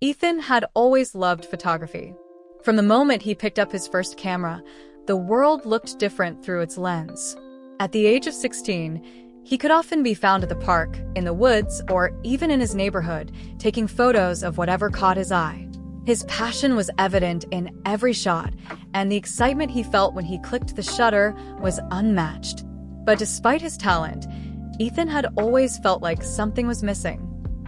Ethan had always loved photography. From the moment he picked up his first camera, the world looked different through its lens. At the age of 16, he could often be found at the park, in the woods, or even in his neighborhood, taking photos of whatever caught his eye. His passion was evident in every shot, and the excitement he felt when he clicked the shutter was unmatched. But despite his talent, Ethan had always felt like something was missing.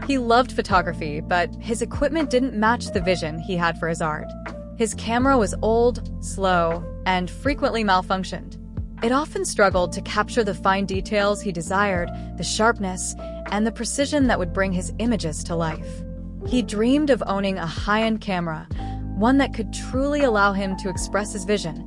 He loved photography, but his equipment didn't match the vision he had for his art. His camera was old, slow, and frequently malfunctioned. It often struggled to capture the fine details he desired, the sharpness, and the precision that would bring his images to life. He dreamed of owning a high-end camera, one that could truly allow him to express his vision,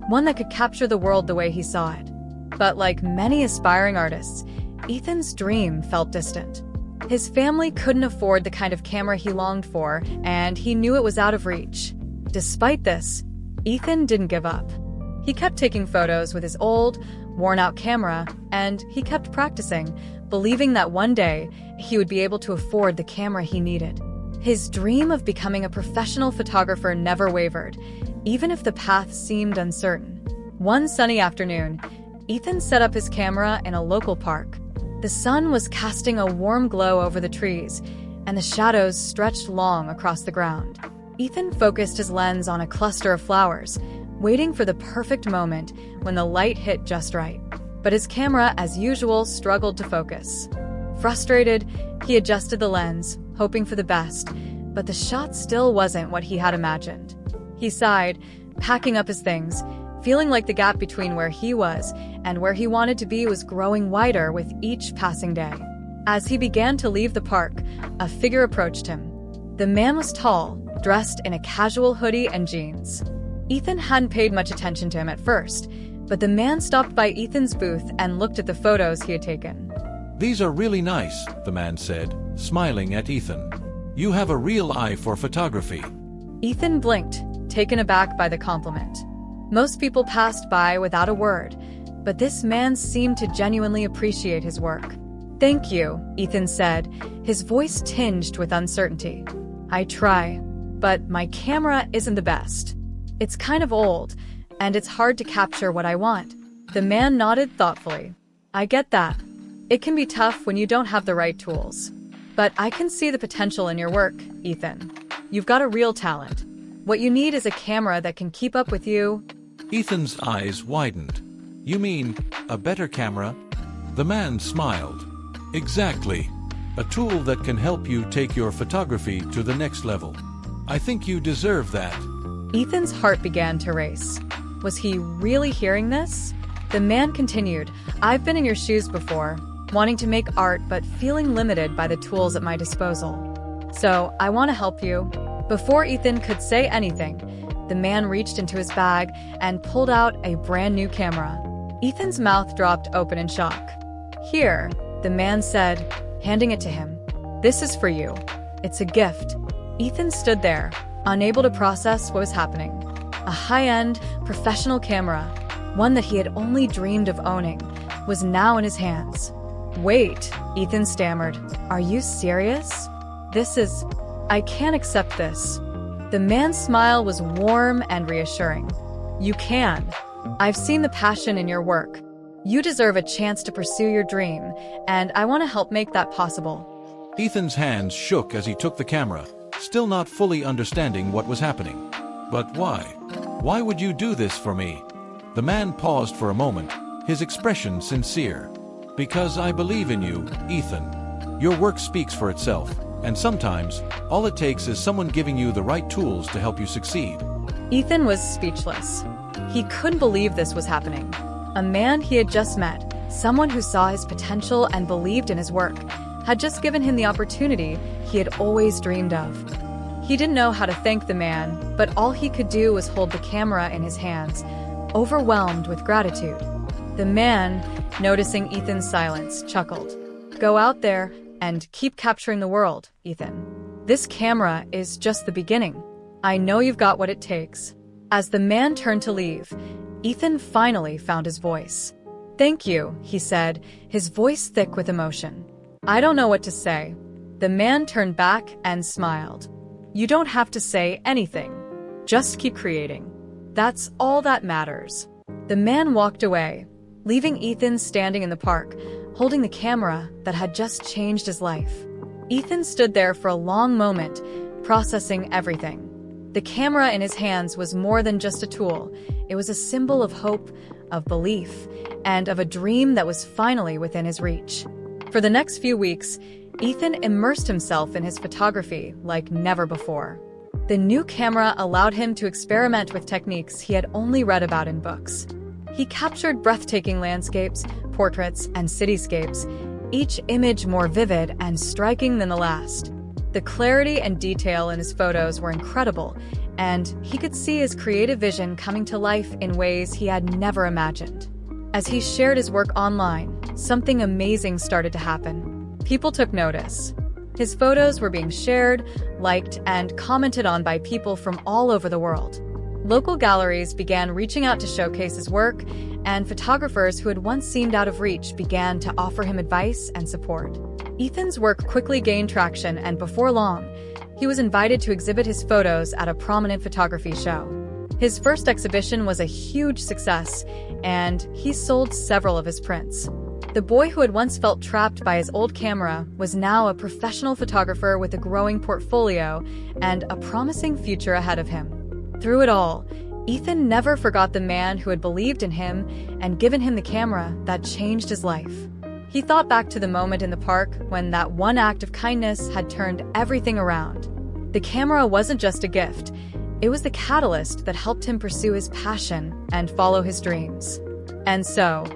one that could capture the world the way he saw it. But like many aspiring artists, Ethan's dream felt distant. His family couldn't afford the kind of camera he longed for, and he knew it was out of reach. Despite this, Ethan didn't give up. He kept taking photos with his old, worn-out camera, and he kept practicing, believing that one day he would be able to afford the camera he needed. His dream of becoming a professional photographer never wavered, even if the path seemed uncertain. One sunny afternoon, Ethan set up his camera in a local park. The sun was casting a warm glow over the trees, and the shadows stretched long across the ground. Ethan focused his lens on a cluster of flowers, waiting for the perfect moment when the light hit just right. But his camera, as usual, struggled to focus. Frustrated, he adjusted the lens, hoping for the best, but the shot still wasn't what he had imagined. He sighed, packing up his things, feeling like the gap between where he was and where he wanted to be was growing wider with each passing day. As he began to leave the park, a figure approached him. The man was tall, dressed in a casual hoodie and jeans. Ethan hadn't paid much attention to him at first, but the man stopped by Ethan's booth and looked at the photos he had taken. "These are really nice," the man said, smiling at Ethan. "You have a real eye for photography." Ethan blinked, taken aback by the compliment. Most people passed by without a word, but this man seemed to genuinely appreciate his work. "Thank you," Ethan said, his voice tinged with uncertainty. "I try, but my camera isn't the best. It's kind of old, and it's hard to capture what I want." The man nodded thoughtfully. "I get that. It can be tough when you don't have the right tools. But I can see the potential in your work, Ethan. You've got a real talent. What you need is a camera that can keep up with you." Ethan's eyes widened. "You mean, a better camera?" The man smiled. "Exactly. A tool that can help you take your photography to the next level. I think you deserve that." Ethan's heart began to race. Was he really hearing this? The man continued, "I've been in your shoes before, wanting to make art but feeling limited by the tools at my disposal. So I want to help you." Before Ethan could say anything, the man reached into his bag and pulled out a brand new camera. Ethan's mouth dropped open in shock. "Here," the man said, handing it to him. "This is for you. It's a gift." Ethan stood there, unable to process what was happening. A high-end, professional camera, one that he had only dreamed of owning, was now in his hands. "Wait," Ethan stammered. "Are you serious? I can't accept this." The man's smile was warm and reassuring. "You can. I've seen the passion in your work. You deserve a chance to pursue your dream, and I want to help make that possible." Ethan's hands shook as he took the camera, still not fully understanding what was happening. "But why? Why would you do this for me?" The man paused for a moment, his expression sincere. "Because I believe in you, Ethan. Your work speaks for itself, and sometimes, all it takes is someone giving you the right tools to help you succeed." Ethan was speechless. He couldn't believe this was happening. A man he had just met, someone who saw his potential and believed in his work, had just given him the opportunity he had always dreamed of. He didn't know how to thank the man, but all he could do was hold the camera in his hands, overwhelmed with gratitude. The man, noticing Ethan's silence, chuckled. "Go out there and keep capturing the world, Ethan. This camera is just the beginning. I know you've got what it takes." As the man turned to leave, Ethan finally found his voice. "Thank you," he said, his voice thick with emotion. "I don't know what to say." The man turned back and smiled. You don't have to say anything. Just keep creating. That's all that matters." The man walked away, leaving Ethan standing in the park, holding the camera that had just changed his life. Ethan stood there for a long moment, processing everything. The camera in his hands was more than just a tool. It was a symbol of hope, of belief, and of a dream that was finally within his reach. For the next few weeks, Ethan immersed himself in his photography like never before. The new camera allowed him to experiment with techniques he had only read about in books. He captured breathtaking landscapes, portraits, and cityscapes, each image more vivid and striking than the last. The clarity and detail in his photos were incredible, and he could see his creative vision coming to life in ways he had never imagined. As he shared his work online, something amazing started to happen. People took notice. His photos were being shared, liked, and commented on by people from all over the world. Local galleries began reaching out to showcase his work, and photographers who had once seemed out of reach began to offer him advice and support. Ethan's work quickly gained traction, and before long, he was invited to exhibit his photos at a prominent photography show. His first exhibition was a huge success, and he sold several of his prints. The boy who had once felt trapped by his old camera was now a professional photographer with a growing portfolio and a promising future ahead of him. Through it all, Ethan never forgot the man who had believed in him and given him the camera that changed his life. He thought back to the moment in the park when that one act of kindness had turned everything around. The camera wasn't just a gift, it was the catalyst that helped him pursue his passion and follow his dreams. And so,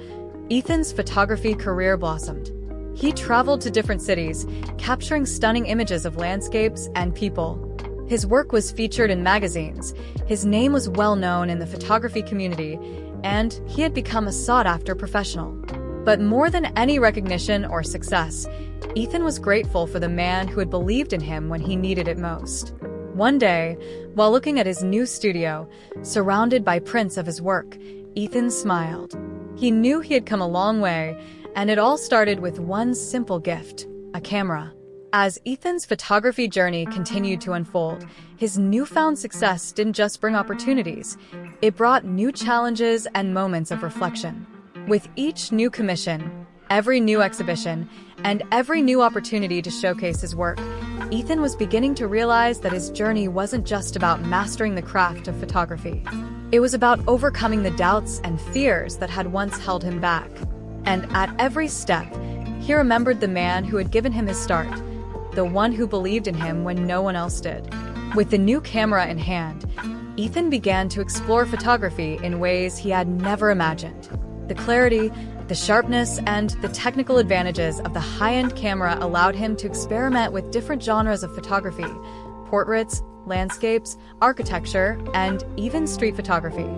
Ethan's photography career blossomed. He traveled to different cities, capturing stunning images of landscapes and people. His work was featured in magazines, his name was well known in the photography community, and he had become a sought-after professional. But more than any recognition or success, Ethan was grateful for the man who had believed in him when he needed it most. One day, while looking at his new studio, surrounded by prints of his work, Ethan smiled. He knew he had come a long way, and it all started with one simple gift: a camera. As Ethan's photography journey continued to unfold, his newfound success didn't just bring opportunities, it brought new challenges and moments of reflection. With each new commission, every new exhibition, and every new opportunity to showcase his work, Ethan was beginning to realize that his journey wasn't just about mastering the craft of photography. It was about overcoming the doubts and fears that had once held him back. And at every step, he remembered the man who had given him his start, the one who believed in him when no one else did. With the new camera in hand, Ethan began to explore photography in ways he had never imagined. The clarity, the sharpness, and the technical advantages of the high-end camera allowed him to experiment with different genres of photography: portraits, landscapes, architecture, and even street photography.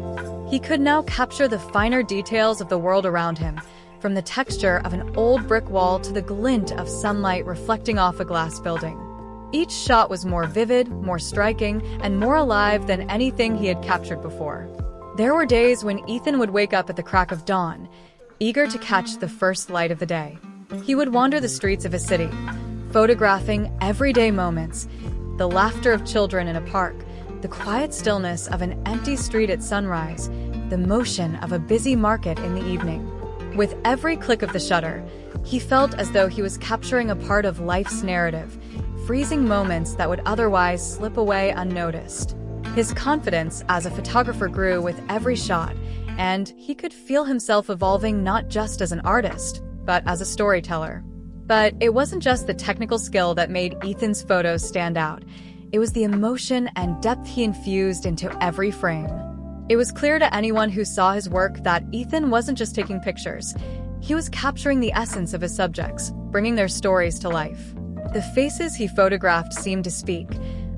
He could now capture the finer details of the world around him, from the texture of an old brick wall to the glint of sunlight reflecting off a glass building. Each shot was more vivid, more striking, and more alive than anything he had captured before. There were days when Ethan would wake up at the crack of dawn, eager to catch the first light of the day. He would wander the streets of his city, photographing everyday moments: the laughter of children in a park, the quiet stillness of an empty street at sunrise, the motion of a busy market in the evening. With every click of the shutter, he felt as though he was capturing a part of life's narrative, freezing moments that would otherwise slip away unnoticed. His confidence as a photographer grew with every shot, and he could feel himself evolving not just as an artist, but as a storyteller. But it wasn't just the technical skill that made Ethan's photos stand out. It was the emotion and depth he infused into every frame. It was clear to anyone who saw his work that Ethan wasn't just taking pictures. He was capturing the essence of his subjects, bringing their stories to life. The faces he photographed seemed to speak,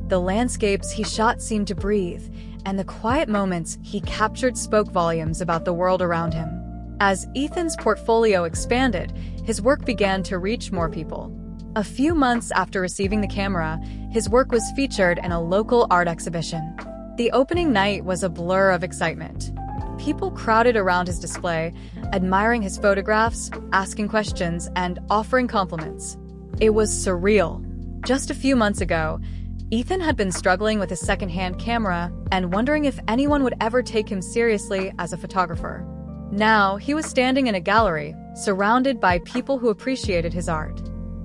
the landscapes he shot seemed to breathe, and the quiet moments he captured spoke volumes about the world around him. As Ethan's portfolio expanded, his work began to reach more people. A few months after receiving the camera, his work was featured in a local art exhibition. The opening night was a blur of excitement. People crowded around his display, admiring his photographs, asking questions, and offering compliments. It was surreal. Just a few months ago, Ethan had been struggling with his secondhand camera and wondering if anyone would ever take him seriously as a photographer. Now, he was standing in a gallery, surrounded by people who appreciated his art.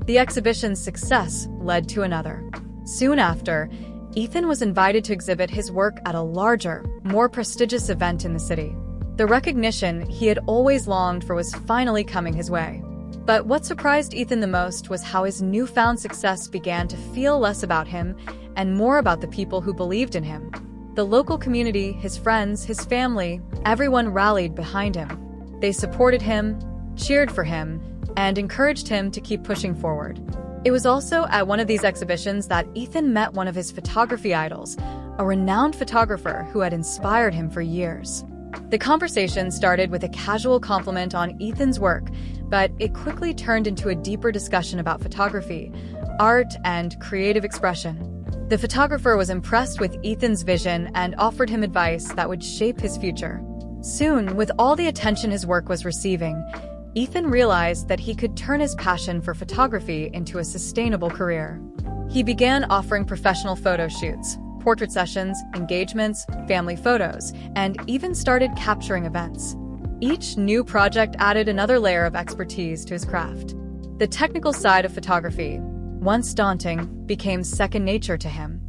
The exhibition's success led to another. Soon after, Ethan was invited to exhibit his work at a larger, more prestigious event in the city. The recognition he had always longed for was finally coming his way. But what surprised Ethan the most was how his newfound success began to feel less about him and more about the people who believed in him. The local community, his friends, his family, everyone rallied behind him. They supported him, cheered for him, and encouraged him to keep pushing forward. It was also at one of these exhibitions that Ethan met one of his photography idols, a renowned photographer who had inspired him for years. The conversation started with a casual compliment on Ethan's work, but it quickly turned into a deeper discussion about photography, art, and creative expression. The photographer was impressed with Ethan's vision and offered him advice that would shape his future. Soon, with all the attention his work was receiving, Ethan realized that he could turn his passion for photography into a sustainable career. He began offering professional photo shoots, portrait sessions, engagements, family photos, and even started capturing events. Each new project added another layer of expertise to his craft. The technical side of photography, once daunting, became second nature to him.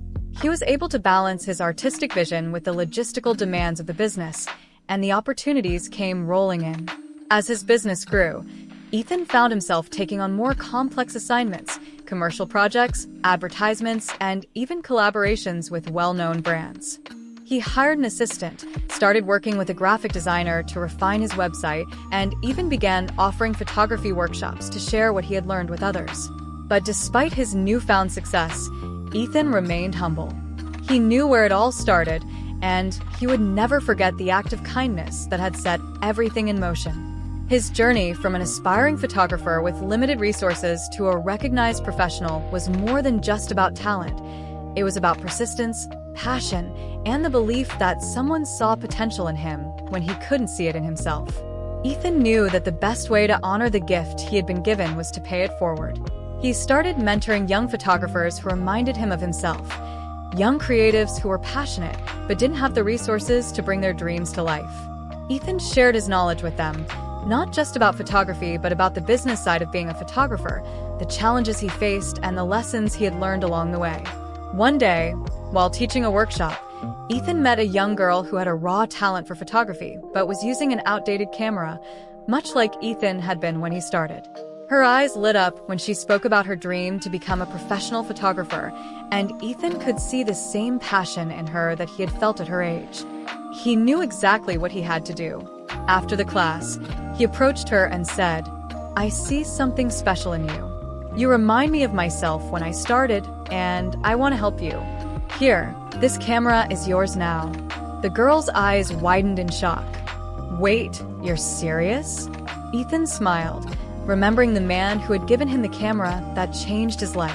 He was able to balance his artistic vision with the logistical demands of the business, and the opportunities came rolling in. As his business grew, Ethan found himself taking on more complex assignments, commercial projects, advertisements, and even collaborations with well-known brands. He hired an assistant, started working with a graphic designer to refine his website, and even began offering photography workshops to share what he had learned with others. But despite his newfound success, Ethan remained humble. He knew where it all started, and he would never forget the act of kindness that had set everything in motion. His journey from an aspiring photographer with limited resources to a recognized professional was more than just about talent. It was about persistence, passion, and the belief that someone saw potential in him when he couldn't see it in himself. Ethan knew that the best way to honor the gift he had been given was to pay it forward. He started mentoring young photographers who reminded him of himself, young creatives who were passionate but didn't have the resources to bring their dreams to life. Ethan shared his knowledge with them, not just about photography, but about the business side of being a photographer, the challenges he faced, and the lessons he had learned along the way. One day, while teaching a workshop, Ethan met a young girl who had a raw talent for photography, but was using an outdated camera, much like Ethan had been when he started. Her eyes lit up when she spoke about her dream to become a professional photographer, and Ethan could see the same passion in her that he had felt at her age. He knew exactly what he had to do. After the class, he approached her and said, "I see something special in you. You remind me of myself when I started, and I want to help you. Here, this camera is yours now." The girl's eyes widened in shock. "Wait, you're serious?" Ethan smiled, remembering the man who had given him the camera that changed his life.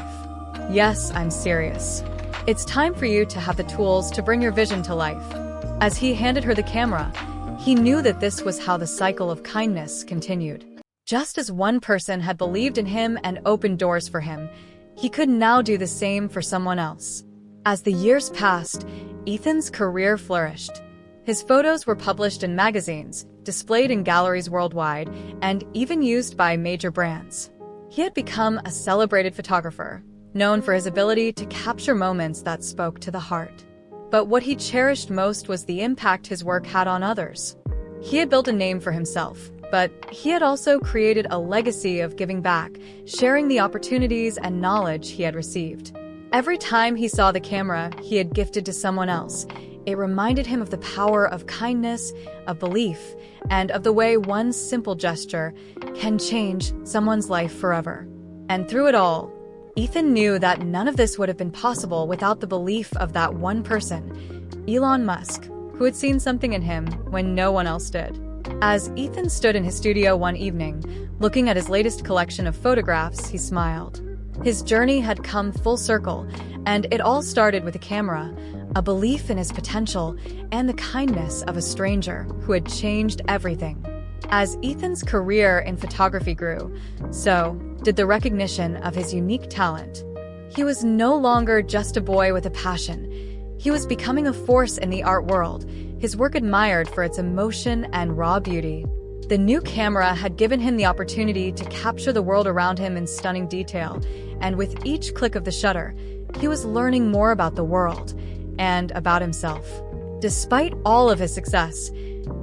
"Yes, I'm serious. It's time for you to have the tools to bring your vision to life." As he handed her the camera, he knew that this was how the cycle of kindness continued. Just as one person had believed in him and opened doors for him, he could now do the same for someone else. As the years passed, Ethan's career flourished. His photos were published in magazines, displayed in galleries worldwide, and even used by major brands. He had become a celebrated photographer, known for his ability to capture moments that spoke to the heart. But what he cherished most was the impact his work had on others. He had built a name for himself, but he had also created a legacy of giving back, sharing the opportunities and knowledge he had received. Every time he saw the camera he had gifted to someone else, it reminded him of the power of kindness, of belief, and of the way one simple gesture can change someone's life forever. And through it all, Ethan knew that none of this would have been possible without the belief of that one person, Elon Musk, who had seen something in him when no one else did. As Ethan stood in his studio one evening, looking at his latest collection of photographs, he smiled. His journey had come full circle, and it all started with a camera, a belief in his potential, and the kindness of a stranger who had changed everything. As Ethan's career in photography grew, so did the recognition of his unique talent. He was no longer just a boy with a passion. He was becoming a force in the art world, his work admired for its emotion and raw beauty. The new camera had given him the opportunity to capture the world around him in stunning detail, and with each click of the shutter, he was learning more about the world and about himself. Despite all of his success,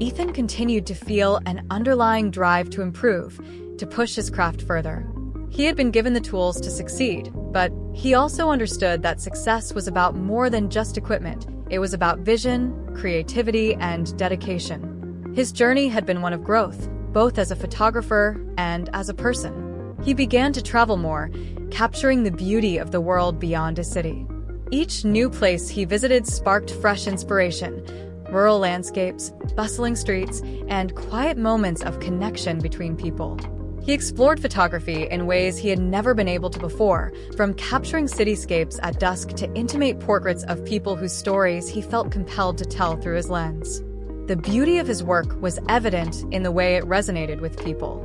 Ethan continued to feel an underlying drive to improve, to push his craft further. He had been given the tools to succeed, but he also understood that success was about more than just equipment. It was about vision, creativity, and dedication. His journey had been one of growth, both as a photographer and as a person. He began to travel more, capturing the beauty of the world beyond his city. Each new place he visited sparked fresh inspiration: rural landscapes, bustling streets, and quiet moments of connection between people. He explored photography in ways he had never been able to before, from capturing cityscapes at dusk to intimate portraits of people whose stories he felt compelled to tell through his lens. The beauty of his work was evident in the way it resonated with people.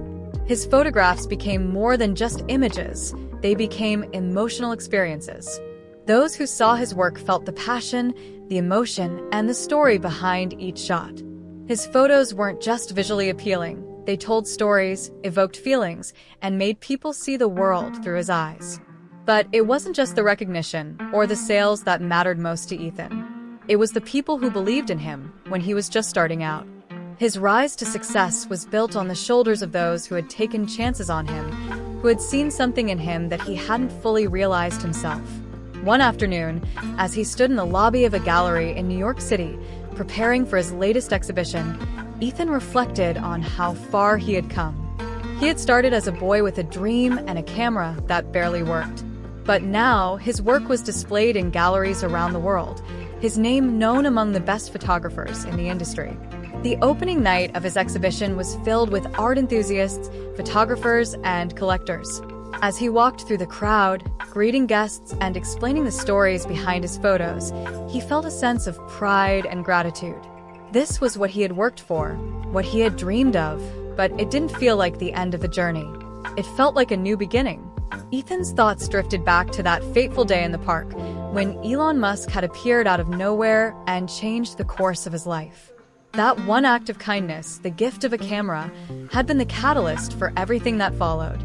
His photographs became more than just images, they became emotional experiences. Those who saw his work felt the passion, the emotion, and the story behind each shot. His photos weren't just visually appealing. They told stories, evoked feelings, and made people see the world through his eyes. But it wasn't just the recognition or the sales that mattered most to Ethan. It was the people who believed in him when he was just starting out. His rise to success was built on the shoulders of those who had taken chances on him, who had seen something in him that he hadn't fully realized himself. One afternoon, as he stood in the lobby of a gallery in New York City, preparing for his latest exhibition, Ethan reflected on how far he had come. He had started as a boy with a dream and a camera that barely worked. But now, his work was displayed in galleries around the world, his name known among the best photographers in the industry. The opening night of his exhibition was filled with art enthusiasts, photographers, and collectors. As he walked through the crowd, greeting guests and explaining the stories behind his photos, he felt a sense of pride and gratitude. This was what he had worked for, what he had dreamed of, but it didn't feel like the end of the journey. It felt like a new beginning. Ethan's thoughts drifted back to that fateful day in the park, when Elon Musk had appeared out of nowhere and changed the course of his life. That one act of kindness, the gift of a camera, had been the catalyst for everything that followed.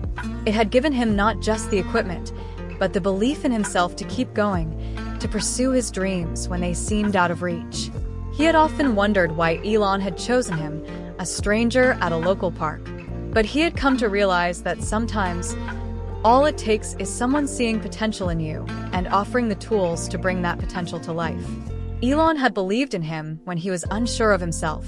It had given him not just the equipment, but the belief in himself to keep going, to pursue his dreams when they seemed out of reach. He had often wondered why Elon had chosen him, a stranger at a local park. But he had come to realize that sometimes, all it takes is someone seeing potential in you and offering the tools to bring that potential to life. Elon had believed in him when he was unsure of himself,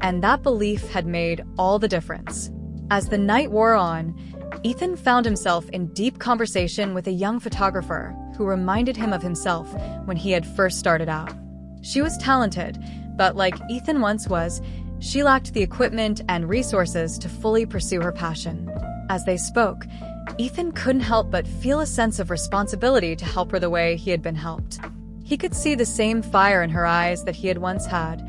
and that belief had made all the difference. As the night wore on, Ethan found himself in deep conversation with a young photographer who reminded him of himself when he had first started out. She was talented, but like Ethan once was, she lacked the equipment and resources to fully pursue her passion. As they spoke, Ethan couldn't help but feel a sense of responsibility to help her the way he had been helped. He could see the same fire in her eyes that he had once had,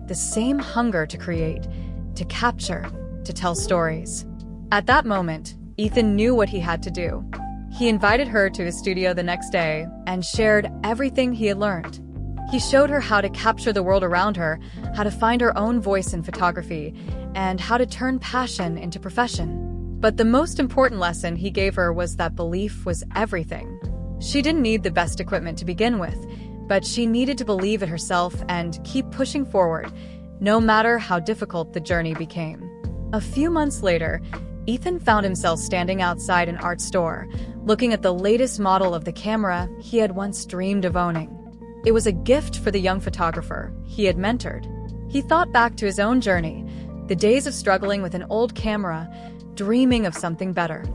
the same hunger to create, to capture, to tell stories. At that moment, Ethan knew what he had to do. He invited her to his studio the next day and shared everything he had learned. He showed her how to capture the world around her, how to find her own voice in photography, and how to turn passion into profession. But the most important lesson he gave her was that belief was everything. She didn't need the best equipment to begin with, but she needed to believe in herself and keep pushing forward, no matter how difficult the journey became. A few months later, Ethan found himself standing outside an art store, looking at the latest model of the camera he had once dreamed of owning. It was a gift for the young photographer he had mentored. He thought back to his own journey, the days of struggling with an old camera, dreaming of something better.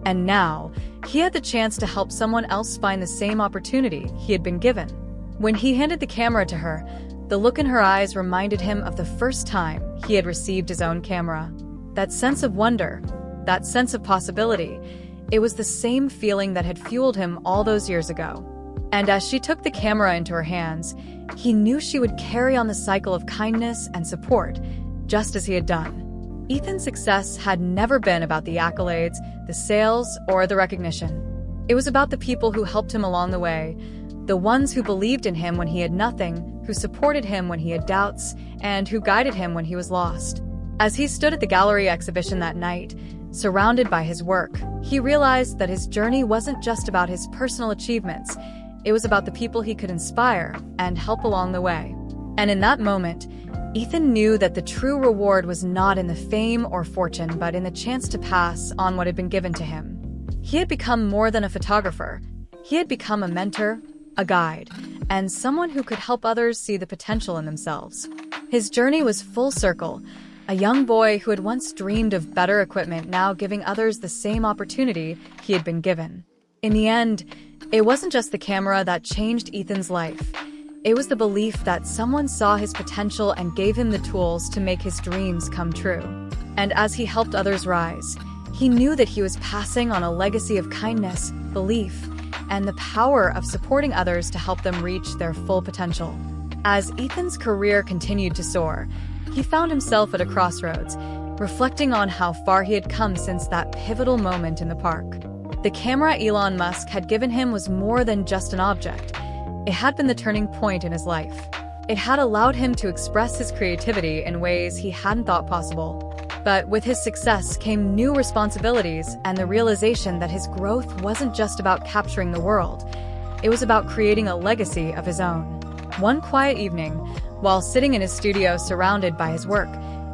And now, he had the chance to help someone else find the same opportunity he had been given. When he handed the camera to her, the look in her eyes reminded him of the first time he had received his own camera. That sense of wonder, that sense of possibility, it was the same feeling that had fueled him all those years ago. And as she took the camera into her hands, he knew she would carry on the cycle of kindness and support, just as he had done. Ethan's success had never been about the accolades, the sales, or the recognition. It was about the people who helped him along the way, the ones who believed in him when he had nothing, who supported him when he had doubts, and who guided him when he was lost. As he stood at the gallery exhibition that night, surrounded by his work, he realized that his journey wasn't just about his personal achievements. It was about the people he could inspire and help along the way. And in that moment, Ethan knew that the true reward was not in the fame or fortune, but in the chance to pass on what had been given to him. He had become more than a photographer. He had become a mentor, a guide, and someone who could help others see the potential in themselves. His journey was full circle, a young boy who had once dreamed of better equipment now giving others the same opportunity he had been given. In the end, it wasn't just the camera that changed Ethan's life. It was the belief that someone saw his potential and gave him the tools to make his dreams come true. And as he helped others rise, he knew that he was passing on a legacy of kindness, belief, and the power of supporting others to help them reach their full potential. As Ethan's career continued to soar, he found himself at a crossroads, reflecting on how far he had come since that pivotal moment in the park. The camera Elon Musk had given him was more than just an object. It had been the turning point in his life. It had allowed him to express his creativity in ways he hadn't thought possible. But with his success came new responsibilities and the realization that his growth wasn't just about capturing the world. It was about creating a legacy of his own. One quiet evening, while sitting in his studio surrounded by his work,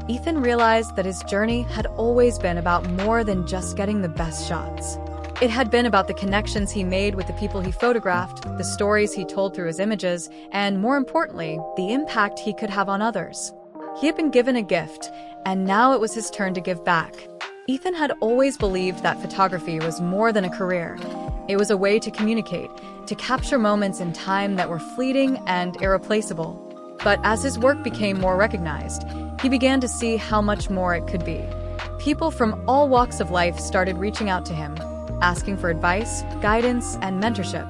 Ethan realized that his journey had always been about more than just getting the best shots. It had been about the connections he made with the people he photographed, the stories he told through his images, and more importantly, the impact he could have on others. He had been given a gift, and now it was his turn to give back. Ethan had always believed that photography was more than a career. It was a way to communicate, to capture moments in time that were fleeting and irreplaceable. But as his work became more recognized, he began to see how much more it could be. People from all walks of life started reaching out to him, asking for advice, guidance, and mentorship.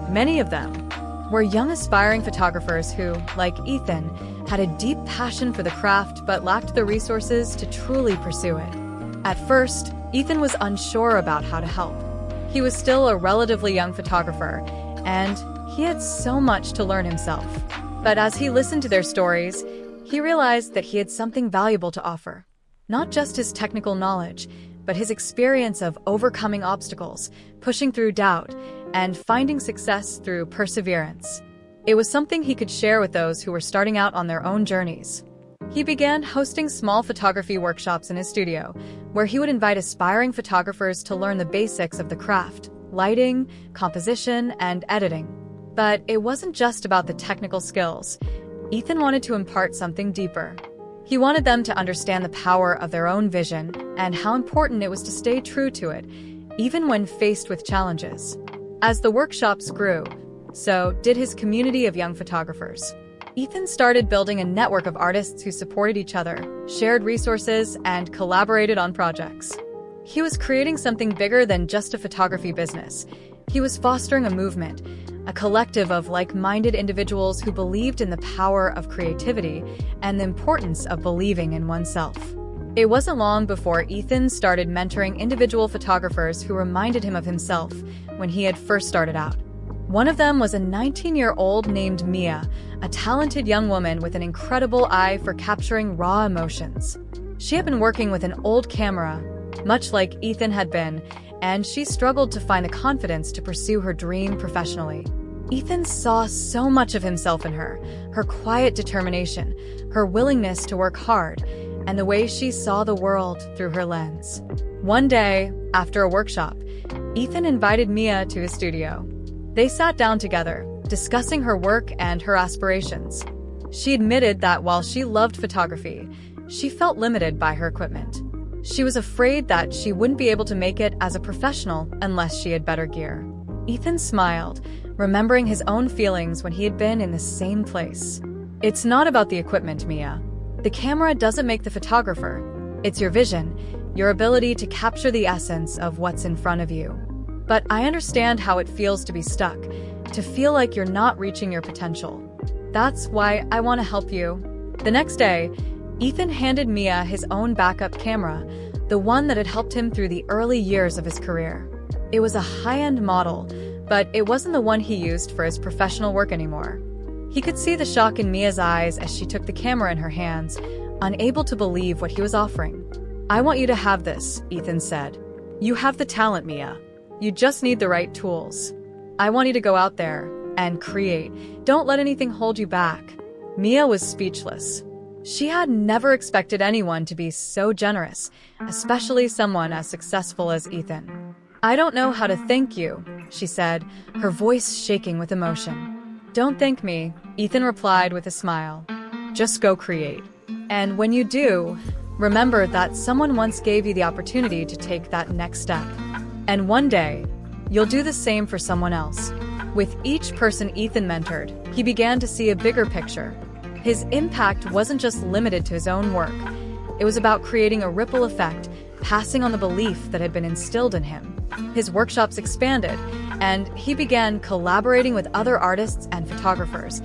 Many of them were young aspiring photographers who, like Ethan, had a deep passion for the craft but lacked the resources to truly pursue it. At first, Ethan was unsure about how to help. He was still a relatively young photographer, and he had so much to learn himself. But as he listened to their stories, he realized that he had something valuable to offer. Not just his technical knowledge, but his experience of overcoming obstacles, pushing through doubt, and finding success through perseverance. It was something he could share with those who were starting out on their own journeys. He began hosting small photography workshops in his studio, where he would invite aspiring photographers to learn the basics of the craft, lighting, composition, and editing. But it wasn't just about the technical skills. Ethan wanted to impart something deeper. He wanted them to understand the power of their own vision and how important it was to stay true to it, even when faced with challenges. As the workshops grew, so did his community of young photographers. Ethan started building a network of artists who supported each other, shared resources, and collaborated on projects. He was creating something bigger than just a photography business. He was fostering a movement, a collective of like-minded individuals who believed in the power of creativity and the importance of believing in oneself. It wasn't long before Ethan started mentoring individual photographers who reminded him of himself when he had first started out. One of them was a 19-year-old named Mia, a talented young woman with an incredible eye for capturing raw emotions. She had been working with an old camera, much like Ethan had been, and she struggled to find the confidence to pursue her dream professionally. Ethan saw so much of himself in her quiet determination, her willingness to work hard, and the way she saw the world through her lens. One day, after a workshop, Ethan invited Mia to his studio. They sat down together, discussing her work and her aspirations. She admitted that while she loved photography, she felt limited by her equipment. She was afraid that she wouldn't be able to make it as a professional unless she had better gear. Ethan smiled, remembering his own feelings when he had been in the same place. "It's not about the equipment, Mia. The camera doesn't make the photographer. It's your vision, your ability to capture the essence of what's in front of you. But I understand how it feels to be stuck, to feel like you're not reaching your potential. That's why I want to help you." The next day, Ethan handed Mia his own backup camera, the one that had helped him through the early years of his career. It was a high-end model, but it wasn't the one he used for his professional work anymore. He could see the shock in Mia's eyes as she took the camera in her hands, unable to believe what he was offering. "I want you to have this," Ethan said. "You have the talent, Mia. You just need the right tools. I want you to go out there and create. Don't let anything hold you back." Mia was speechless. She had never expected anyone to be so generous, especially someone as successful as Ethan. "I don't know how to thank you," she said, her voice shaking with emotion. "Don't thank me," Ethan replied with a smile. "Just go create. And when you do, remember that someone once gave you the opportunity to take that next step. And one day, you'll do the same for someone else." With each person Ethan mentored, he began to see a bigger picture. His impact wasn't just limited to his own work. It was about creating a ripple effect, passing on the belief that had been instilled in him. His workshops expanded, and he began collaborating with other artists and photographers,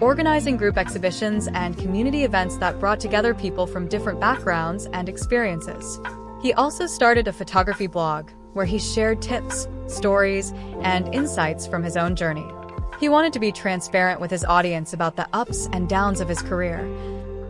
organizing group exhibitions and community events that brought together people from different backgrounds and experiences. He also started a photography blog where he shared tips, stories, and insights from his own journey. He wanted to be transparent with his audience about the ups and downs of his career,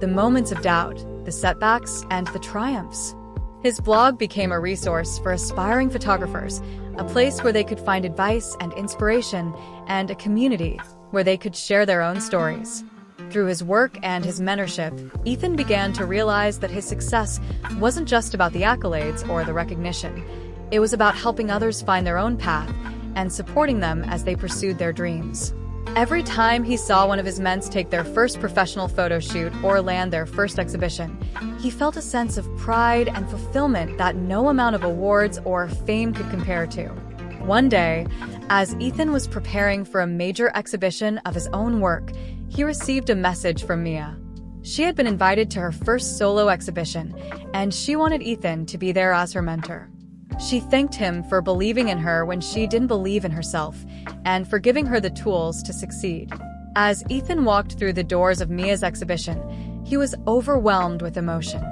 the moments of doubt, the setbacks, and the triumphs. His blog became a resource for aspiring photographers, a place where they could find advice and inspiration, and a community where they could share their own stories. Through his work and his mentorship, Ethan began to realize that his success wasn't just about the accolades or the recognition. It was about helping others find their own path and supporting them as they pursued their dreams. Every time he saw one of his men's take their first professional photo shoot or land their first exhibition, he felt a sense of pride and fulfillment that no amount of awards or fame could compare to. One day, as Ethan was preparing for a major exhibition of his own work, he received a message from Mia. She had been invited to her first solo exhibition, and she wanted Ethan to be there as her mentor. She thanked him for believing in her when she didn't believe in herself, and for giving her the tools to succeed. As Ethan walked through the doors of Mia's exhibition, he was overwhelmed with emotion.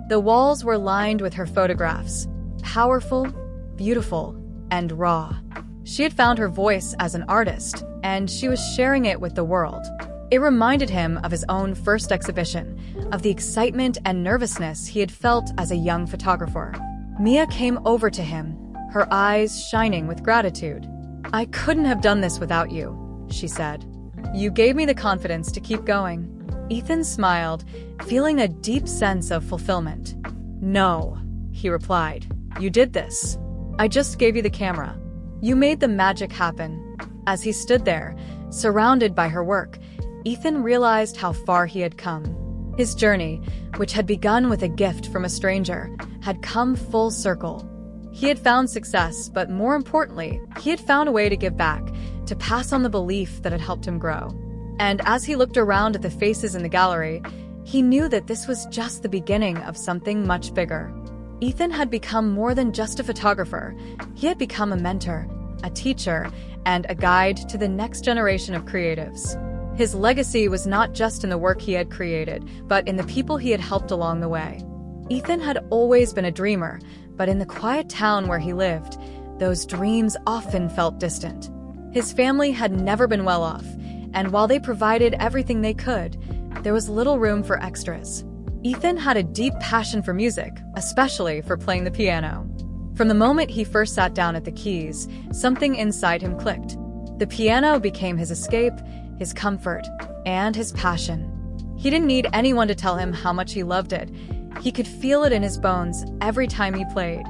The walls were lined with her photographs, powerful, beautiful, and raw. She had found her voice as an artist, and she was sharing it with the world. It reminded him of his own first exhibition, of the excitement and nervousness he had felt as a young photographer. Mia came over to him, her eyes shining with gratitude. "I couldn't have done this without you," she said. "You gave me the confidence to keep going." Ethan smiled, feeling a deep sense of fulfillment. "No," he replied. "You did this. I just gave you the camera. You made the magic happen." As he stood there, surrounded by her work, Ethan realized how far he had come. His journey, which had begun with a gift from a stranger, had come full circle. He had found success, but more importantly, he had found a way to give back, to pass on the belief that had helped him grow. And as he looked around at the faces in the gallery, he knew that this was just the beginning of something much bigger. Ethan had become more than just a photographer. He had become a mentor, a teacher, and a guide to the next generation of creatives. His legacy was not just in the work he had created, but in the people he had helped along the way. Ethan had always been a dreamer, but in the quiet town where he lived, those dreams often felt distant. His family had never been well off, and while they provided everything they could, there was little room for extras. Ethan had a deep passion for music, especially for playing the piano. From the moment he first sat down at the keys, something inside him clicked. The piano became his escape, his comfort, and his passion. He didn't need anyone to tell him how much he loved it. He could feel it in his bones every time he played.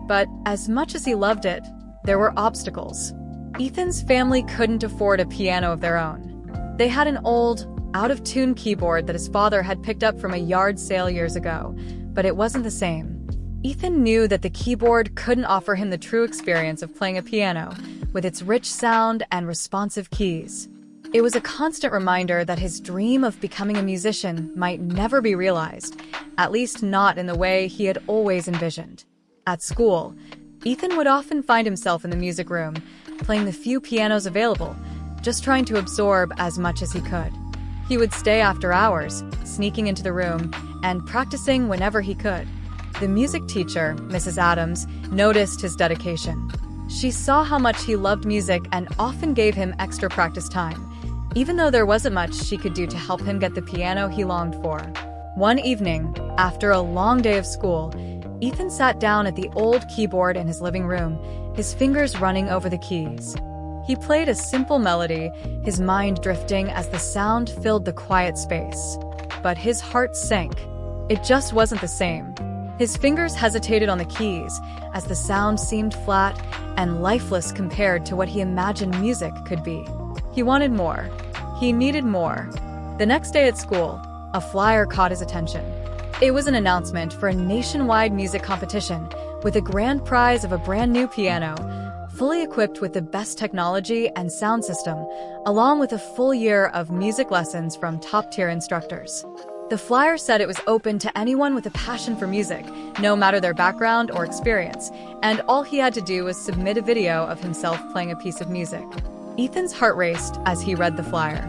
But as much as he loved it, there were obstacles. Ethan's family couldn't afford a piano of their own. They had an old, out-of-tune keyboard that his father had picked up from a yard sale years ago, but it wasn't the same. Ethan knew that the keyboard couldn't offer him the true experience of playing a piano, with its rich sound and responsive keys. It was a constant reminder that his dream of becoming a musician might never be realized, at least not in the way he had always envisioned. At school, Ethan would often find himself in the music room, playing the few pianos available, just trying to absorb as much as he could. He would stay after hours, sneaking into the room, and practicing whenever he could. The music teacher, Mrs. Adams, noticed his dedication. She saw how much he loved music and often gave him extra practice time, even though there wasn't much she could do to help him get the piano he longed for. One evening, after a long day of school, Ethan sat down at the old keyboard in his living room, his fingers running over the keys. He played a simple melody, his mind drifting as the sound filled the quiet space. But his heart sank. It just wasn't the same. His fingers hesitated on the keys as the sound seemed flat and lifeless compared to what he imagined music could be. He wanted more. He needed more. The next day at school, a flyer caught his attention. It was an announcement for a nationwide music competition with a grand prize of a brand new piano, fully equipped with the best technology and sound system, along with a full year of music lessons from top-tier instructors. The flyer said it was open to anyone with a passion for music, no matter their background or experience, and all he had to do was submit a video of himself playing a piece of music. Ethan's heart raced as he read the flyer.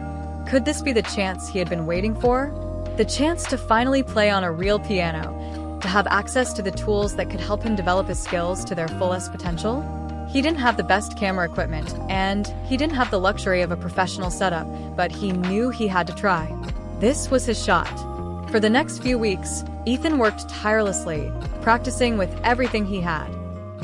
Could this be the chance he had been waiting for? The chance to finally play on a real piano, to have access to the tools that could help him develop his skills to their fullest potential? He didn't have the best camera equipment, and he didn't have the luxury of a professional setup, but he knew he had to try. This was his shot. For the next few weeks, Ethan worked tirelessly, practicing with everything he had.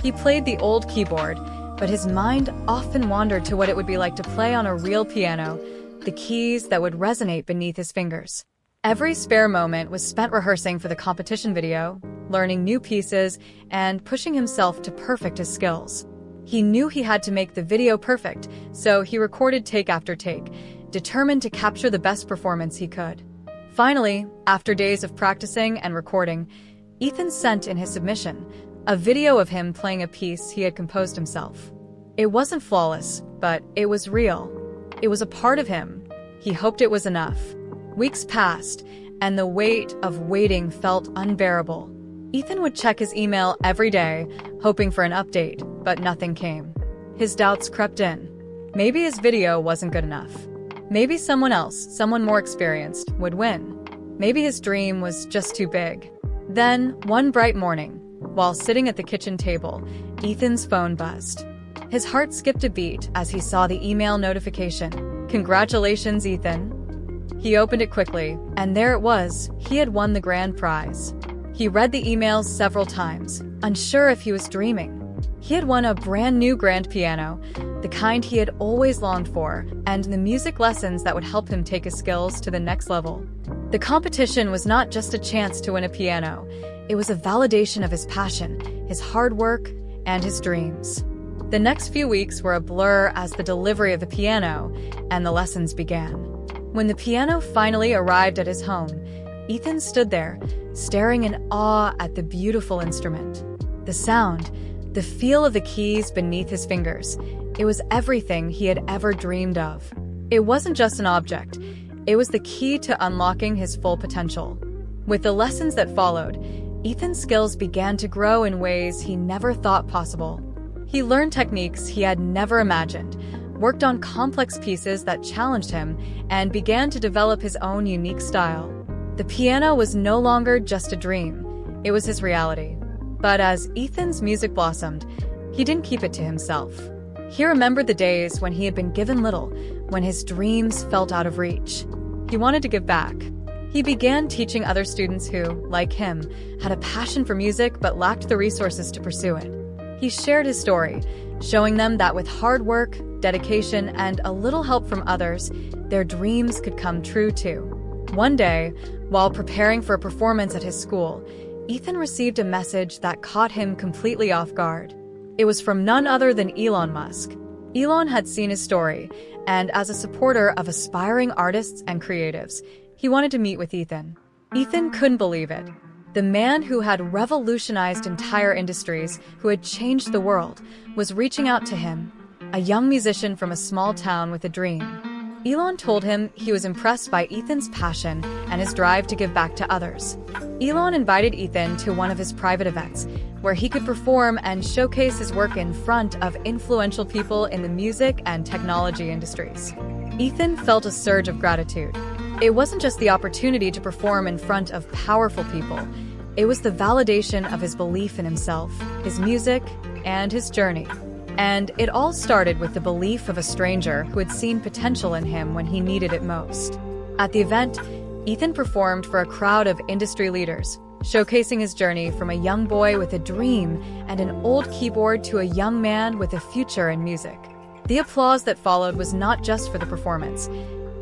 He played the old keyboard, but his mind often wandered to what it would be like to play on a real piano, the keys that would resonate beneath his fingers. Every spare moment was spent rehearsing for the competition video, learning new pieces, and pushing himself to perfect his skills. He knew he had to make the video perfect, so he recorded take after take, determined to capture the best performance he could. Finally, after days of practicing and recording, Ethan sent in his submission, a video of him playing a piece he had composed himself. It wasn't flawless, but it was real. It was a part of him. He hoped it was enough. Weeks passed, and the weight of waiting felt unbearable. Ethan would check his email every day, hoping for an update, but nothing came. His doubts crept in. Maybe his video wasn't good enough. Maybe someone else, someone more experienced, would win. Maybe his dream was just too big. Then, one bright morning, while sitting at the kitchen table, Ethan's phone buzzed. His heart skipped a beat as he saw the email notification. "Congratulations, Ethan." He opened it quickly, and there it was. He had won the grand prize. He read the emails several times, unsure if he was dreaming. He had won a brand new grand piano, the kind he had always longed for, and the music lessons that would help him take his skills to the next level. The competition was not just a chance to win a piano. It was a validation of his passion, his hard work, and his dreams. The next few weeks were a blur as the delivery of the piano and the lessons began. When the piano finally arrived at his home, Ethan stood there, staring in awe at the beautiful instrument. The sound, the feel of the keys beneath his fingers, it was everything he had ever dreamed of. It wasn't just an object, it was the key to unlocking his full potential. With the lessons that followed, Ethan's skills began to grow in ways he never thought possible. He learned techniques he had never imagined, worked on complex pieces that challenged him, and began to develop his own unique style. The piano was no longer just a dream, it was his reality. But as Ethan's music blossomed, he didn't keep it to himself. He remembered the days when he had been given little, when his dreams felt out of reach. He wanted to give back. He began teaching other students who, like him, had a passion for music but lacked the resources to pursue it. He shared his story, showing them that with hard work, dedication, and a little help from others, their dreams could come true too. One day, while preparing for a performance at his school, Ethan received a message that caught him completely off guard. It was from none other than Elon Musk. Elon had seen his story, and as a supporter of aspiring artists and creatives, he wanted to meet with Ethan. Ethan couldn't believe it. The man who had revolutionized entire industries, who had changed the world, was reaching out to him, a young musician from a small town with a dream. Elon told him he was impressed by Ethan's passion and his drive to give back to others. Elon invited Ethan to one of his private events, where he could perform and showcase his work in front of influential people in the music and technology industries. Ethan felt a surge of gratitude. It wasn't just the opportunity to perform in front of powerful people. It was the validation of his belief in himself, his music, and his journey. And it all started with the belief of a stranger who had seen potential in him when he needed it most. At the event, Ethan performed for a crowd of industry leaders, showcasing his journey from a young boy with a dream and an old keyboard to a young man with a future in music. The applause that followed was not just for the performance.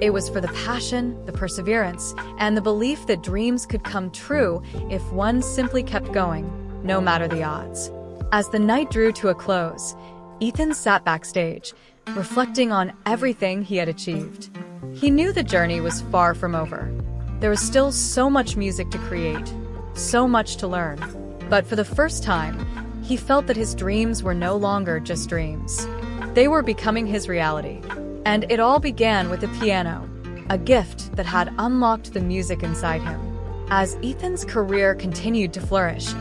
It was for the passion, the perseverance, and the belief that dreams could come true if one simply kept going, no matter the odds. As the night drew to a close, Ethan sat backstage, reflecting on everything he had achieved. He knew the journey was far from over. There was still so much music to create, so much to learn. But for the first time, he felt that his dreams were no longer just dreams. They were becoming his reality. And it all began with a piano, a gift that had unlocked the music inside him. As Ethan's career continued to flourish,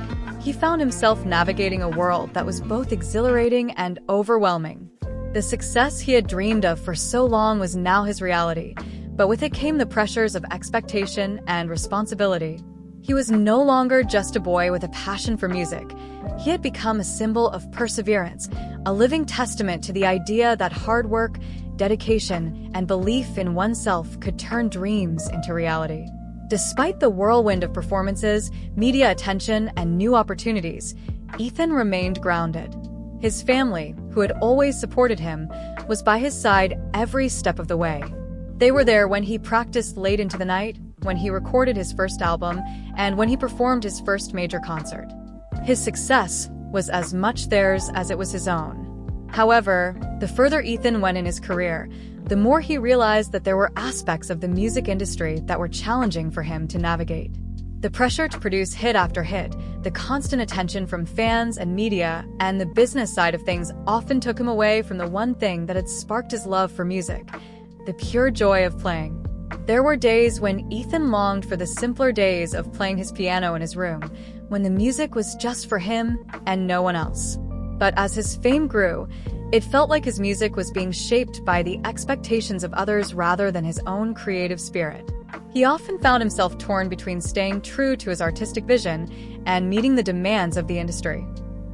he found himself navigating a world that was both exhilarating and overwhelming. The success he had dreamed of for so long was now his reality, but with it came the pressures of expectation and responsibility. He was no longer just a boy with a passion for music. He had become a symbol of perseverance, a living testament to the idea that hard work, dedication, and belief in oneself could turn dreams into reality. Despite the whirlwind of performances, media attention, and new opportunities, Ethan remained grounded. His family, who had always supported him, was by his side every step of the way. They were there when he practiced late into the night, when he recorded his first album, and when he performed his first major concert. His success was as much theirs as it was his own. However, the further Ethan went in his career, the more he realized that there were aspects of the music industry that were challenging for him to navigate. The pressure to produce hit after hit, the constant attention from fans and media, and the business side of things often took him away from the one thing that had sparked his love for music, the pure joy of playing. There were days when Ethan longed for the simpler days of playing his piano in his room, when the music was just for him and no one else. But as his fame grew, it felt like his music was being shaped by the expectations of others rather than his own creative spirit. He often found himself torn between staying true to his artistic vision and meeting the demands of the industry.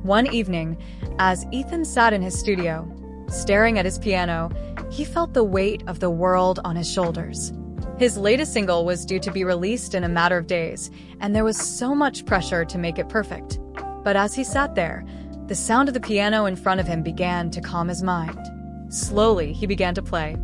One evening, as Ethan sat in his studio, staring at his piano, he felt the weight of the world on his shoulders. His latest single was due to be released in a matter of days, and there was so much pressure to make it perfect. But as he sat there, the sound of the piano in front of him began to calm his mind. Slowly, he began to play.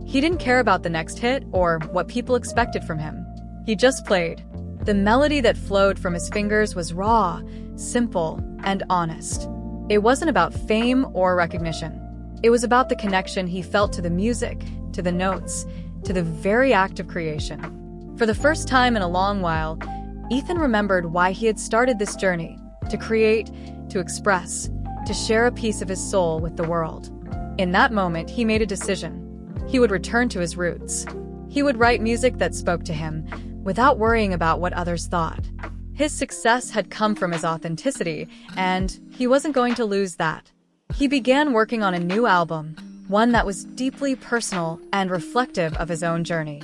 He didn't care about the next hit or what people expected from him. He just played. The melody that flowed from his fingers was raw, simple, and honest. It wasn't about fame or recognition. It was about the connection he felt to the music, to the notes, to the very act of creation. For the first time in a long while, Ethan remembered why he had started this journey: to create, to express, to share a piece of his soul with the world. In that moment, he made a decision. He would return to his roots. He would write music that spoke to him, without worrying about what others thought. His success had come from his authenticity, and he wasn't going to lose that. He began working on a new album, one that was deeply personal and reflective of his own journey.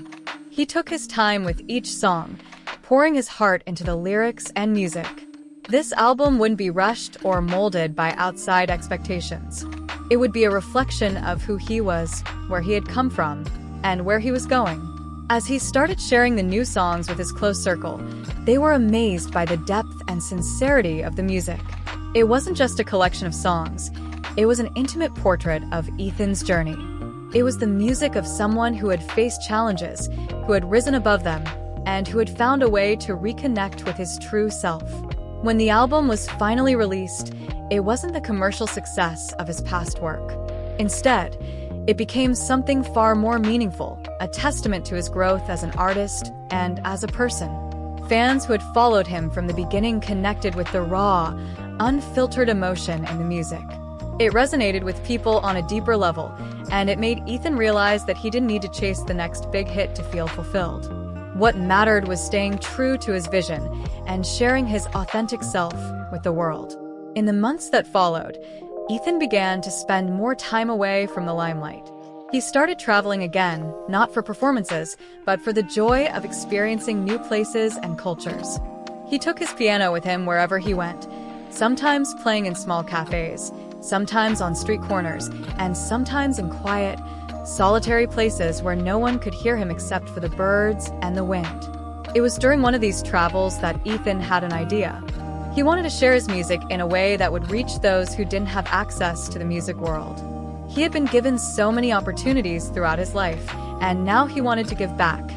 He took his time with each song, pouring his heart into the lyrics and music. This album wouldn't be rushed or molded by outside expectations. It would be a reflection of who he was, where he had come from, and where he was going. As he started sharing the new songs with his close circle, they were amazed by the depth and sincerity of the music. It wasn't just a collection of songs. It was an intimate portrait of Ethan's journey. It was the music of someone who had faced challenges, who had risen above them, and who had found a way to reconnect with his true self. When the album was finally released, it wasn't the commercial success of his past work. Instead, it became something far more meaningful, a testament to his growth as an artist and as a person. Fans who had followed him from the beginning connected with the raw, unfiltered emotion in the music. It resonated with people on a deeper level, and it made Ethan realize that he didn't need to chase the next big hit to feel fulfilled. What mattered was staying true to his vision and sharing his authentic self with the world. In the months that followed, Ethan began to spend more time away from the limelight. He started traveling again, not for performances, but for the joy of experiencing new places and cultures. He took his piano with him wherever he went, sometimes playing in small cafes, sometimes on street corners, and sometimes in quiet, solitary places where no one could hear him except for the birds and the wind. It was during one of these travels that Ethan had an idea. He wanted to share his music in a way that would reach those who didn't have access to the music world. He had been given so many opportunities throughout his life, and now he wanted to give back.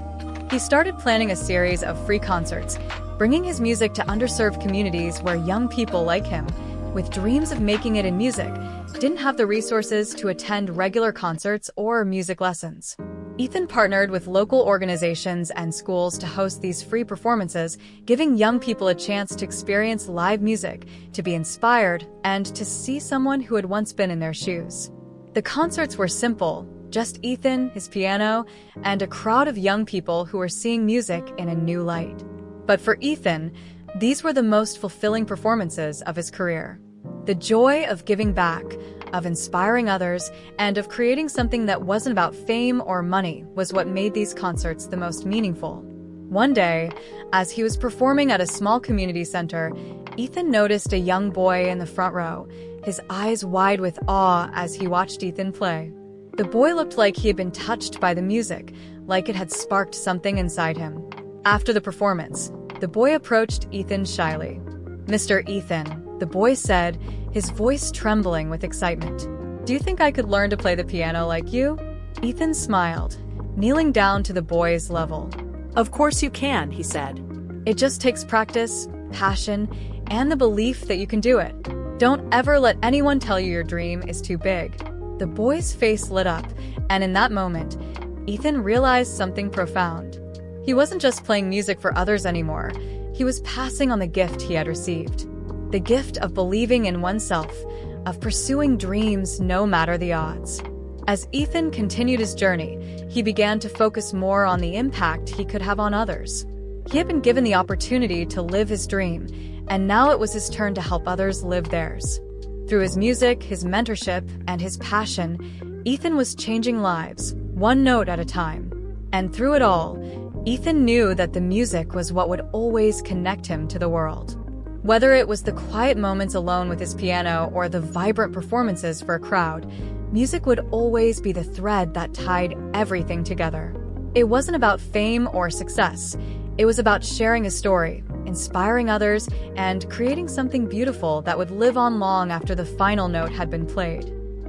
He started planning a series of free concerts, bringing his music to underserved communities where young people like him, with dreams of making it in music, didn't have the resources to attend regular concerts or music lessons. Ethan partnered with local organizations and schools to host these free performances, giving young people a chance to experience live music, to be inspired, and to see someone who had once been in their shoes. The concerts were simple, just Ethan, his piano, and a crowd of young people who were seeing music in a new light. But for Ethan, these were the most fulfilling performances of his career. The joy of giving back, of inspiring others, and of creating something that wasn't about fame or money was what made these concerts the most meaningful. One day, as he was performing at a small community center, Ethan noticed a young boy in the front row, his eyes wide with awe as he watched Ethan play. The boy looked like he had been touched by the music, like it had sparked something inside him. After the performance, the boy approached Ethan shyly. "Mr. Ethan," the boy said, his voice trembling with excitement. "Do you think I could learn to play the piano like you?" Ethan smiled, kneeling down to the boy's level. "Of course you can," he said. "It just takes practice, passion, and the belief that you can do it. Don't ever let anyone tell you your dream is too big." The boy's face lit up, and in that moment, Ethan realized something profound. He wasn't just playing music for others anymore. He was passing on the gift he had received. The gift of believing in oneself, of pursuing dreams no matter the odds. As Ethan continued his journey, he began to focus more on the impact he could have on others. He had been given the opportunity to live his dream, and now it was his turn to help others live theirs. Through his music, his mentorship, and his passion, Ethan was changing lives, one note at a time. And through it all, Ethan knew that the music was what would always connect him to the world. Whether it was the quiet moments alone with his piano or the vibrant performances for a crowd, music would always be the thread that tied everything together. It wasn't about fame or success. It was about sharing a story, inspiring others, and creating something beautiful that would live on long after the final note had been played.